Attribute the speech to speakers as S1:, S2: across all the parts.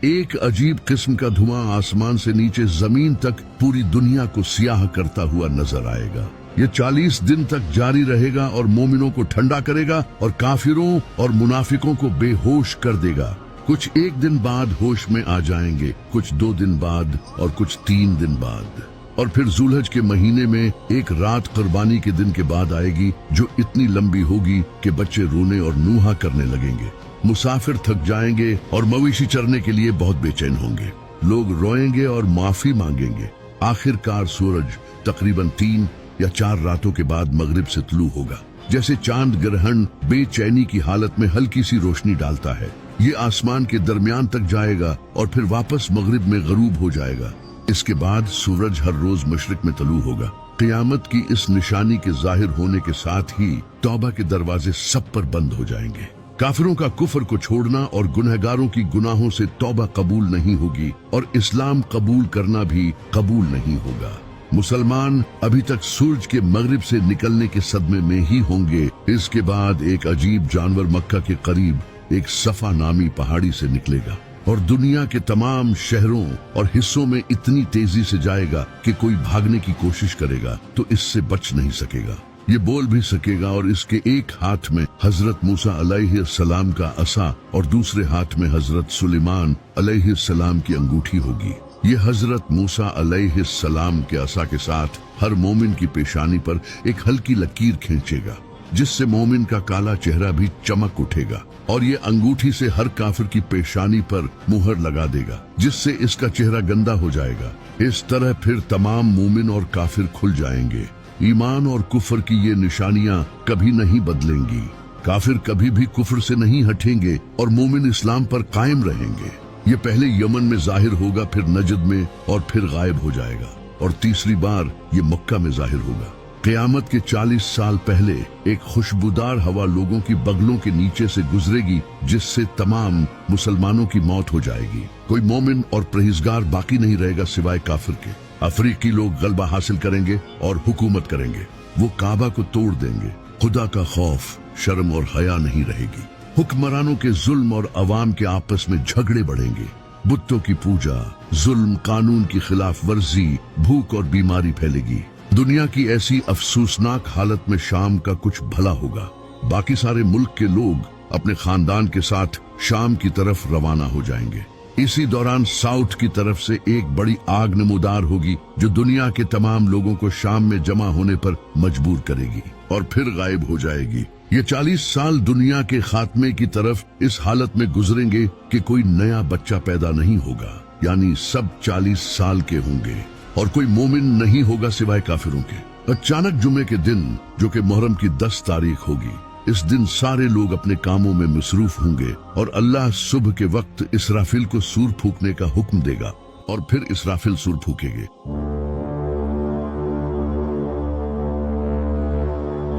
S1: ایک عجیب قسم کا دھواں آسمان سے نیچے زمین تک پوری دنیا کو سیاہ کرتا ہوا نظر آئے گا۔ یہ 40 دن تک جاری رہے گا اور مومنوں کو ٹھنڈا کرے گا اور کافروں اور منافقوں کو بے ہوش کر دے گا۔ کچھ 1 دن بعد ہوش میں آ جائیں گے، کچھ 2 دن بعد اور کچھ 3 دن بعد، اور پھر ذوالحج کے مہینے میں ایک رات قربانی کے دن کے بعد آئے گی جو اتنی لمبی ہوگی کہ بچے رونے اور نوحہ کرنے لگیں گے، مسافر تھک جائیں گے اور مویشی چرنے کے لیے بہت بے چین ہوں گے، لوگ روئیں گے اور معافی مانگیں گے۔ آخر کار سورج تقریباً 3 یا 4 راتوں کے بعد مغرب سے طلوع ہوگا۔ جیسے چاند گرہن بے چینی کی حالت میں ہلکی سی روشنی ڈالتا ہے، یہ آسمان کے درمیان تک جائے گا اور پھر واپس مغرب میں غروب ہو جائے گا۔ اس کے بعد سورج ہر روز مشرق میں طلوع ہوگا۔ قیامت کی اس نشانی کے ظاہر ہونے کے ساتھ ہی توبہ کے دروازے سب پر بند ہو جائیں گے۔ کافروں کا کفر کو چھوڑنا اور گنہگاروں کی گناہوں سے توبہ قبول نہیں ہوگی اور اسلام قبول کرنا بھی قبول نہیں ہوگا۔ مسلمان ابھی تک سورج کے مغرب سے نکلنے کے صدمے میں ہی ہوں گے۔ اس کے بعد ایک عجیب جانور مکہ کے قریب ایک صفا نامی پہاڑی سے نکلے گا اور دنیا کے تمام شہروں اور حصوں میں اتنی تیزی سے جائے گا کہ کوئی بھاگنے کی کوشش کرے گا تو اس سے بچ نہیں سکے گا۔ یہ بول بھی سکے گا اور اس کے ایک ہاتھ میں حضرت موسیٰ علیہ السلام کا عصا اور دوسرے ہاتھ میں حضرت سلیمان علیہ السلام کی انگوٹھی ہوگی۔ یہ حضرت موسیٰ علیہ السلام کے عصا کے ساتھ ہر مومن کی پیشانی پر ایک ہلکی لکیر کھینچے گا جس سے مومن کا کالا چہرہ بھی چمک اٹھے گا، اور یہ انگوٹھی سے ہر کافر کی پیشانی پر مہر لگا دے گا جس سے اس کا چہرہ گندا ہو جائے گا۔ اس طرح پھر تمام مومن اور کافر کھل جائیں گے۔ ایمان اور کفر کی یہ نشانیاں کبھی نہیں بدلیں گی۔ کافر کبھی بھی کفر سے نہیں ہٹیں گے اور مومن اسلام پر قائم رہیں گے۔ یہ پہلے یمن میں ظاہر ہوگا، پھر نجد میں، اور پھر غائب ہو جائے گا، اور تیسری بار یہ مکہ میں ظاہر ہوگا۔ قیامت کے 40 سال پہلے ایک خوشبودار ہوا لوگوں کی بغلوں کے نیچے سے گزرے گی جس سے تمام مسلمانوں کی موت ہو جائے گی۔ کوئی مومن اور پرہیزگار باقی نہیں رہے گا سوائے کافر کے۔ افریقی لوگ غلبہ حاصل کریں گے اور حکومت کریں گے، وہ کعبہ کو توڑ دیں گے۔ خدا کا خوف، شرم اور حیا نہیں رہے گی۔ حکمرانوں کے ظلم اور عوام کے آپس میں جھگڑے بڑھیں گے۔ بتوں کی پوجا، ظلم، قانون کی خلاف ورزی، بھوک اور بیماری پھیلے گی۔ دنیا کی ایسی افسوسناک حالت میں شام کا کچھ بھلا ہوگا۔ باقی سارے ملک کے لوگ اپنے خاندان کے ساتھ شام کی طرف روانہ ہو جائیں گے۔ اسی دوران ساؤتھ کی طرف سے ایک بڑی آگ نمودار ہوگی جو دنیا کے تمام لوگوں کو شام میں جمع ہونے پر مجبور کرے گی اور پھر غائب ہو جائے گی۔ یہ 40 سال دنیا کے خاتمے کی طرف اس حالت میں گزریں گے کہ کوئی نیا بچہ پیدا نہیں ہوگا، یعنی سب 40 سال کے ہوں گے، اور کوئی مومن نہیں ہوگا سوائے کافروں کے۔ اچانک جمعے کے دن جو کہ محرم کی 10 تاریخ ہوگی، اس دن سارے لوگ اپنے کاموں میں مصروف ہوں گے اور اللہ صبح کے وقت اسرافیل کو سور پھونکنے کا حکم دے گا اور پھر اسرافیل سور پھونکے گے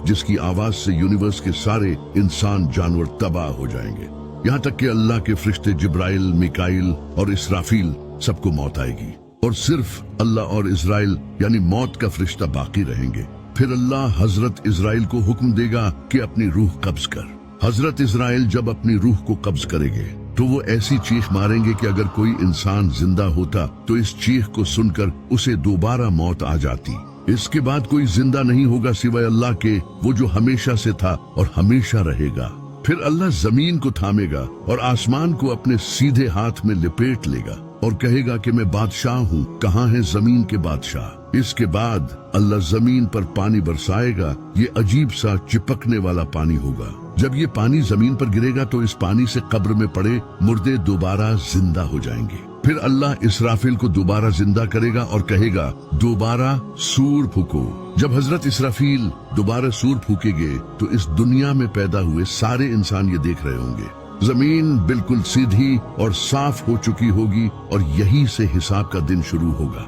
S1: جس کی آواز سے یونیورس کے سارے انسان جانور تباہ ہو جائیں گے، یہاں تک کہ اللہ کے فرشتے جبرائیل، میکائیل اور اسرافیل سب کو موت آئے گی اور صرف اللہ اور اسرائیل یعنی موت کا فرشتہ باقی رہیں گے۔ پھر اللہ حضرت اسرائیل کو حکم دے گا کہ اپنی روح قبض کر۔ حضرت اسرائیل جب اپنی روح کو قبض کرے گے تو وہ ایسی چیخ ماریں گے کہ اگر کوئی انسان زندہ ہوتا تو اس چیخ کو سن کر اسے دوبارہ موت آ جاتی۔ اس کے بعد کوئی زندہ نہیں ہوگا سوائے اللہ کے، وہ جو ہمیشہ سے تھا اور ہمیشہ رہے گا۔ پھر اللہ زمین کو تھامے گا اور آسمان کو اپنے سیدھے ہاتھ میں لپیٹ لے گا اور کہے گا کہ میں بادشاہ ہوں، کہاں ہے زمین کے بادشاہ؟ اس کے بعد اللہ زمین پر پانی برسائے گا، یہ عجیب سا چپکنے والا پانی ہوگا۔ جب یہ پانی زمین پر گرے گا تو اس پانی سے قبر میں پڑے مردے دوبارہ زندہ ہو جائیں گے۔ پھر اللہ اسرافیل کو دوبارہ زندہ کرے گا اور کہے گا دوبارہ سور پھونکو۔ جب حضرت اسرافیل دوبارہ سور پھونکے گے تو اس دنیا میں پیدا ہوئے سارے انسان یہ دیکھ رہے ہوں گے، زمین بالکل سیدھی اور صاف ہو چکی ہوگی اور یہی سے حساب کا دن شروع ہوگا۔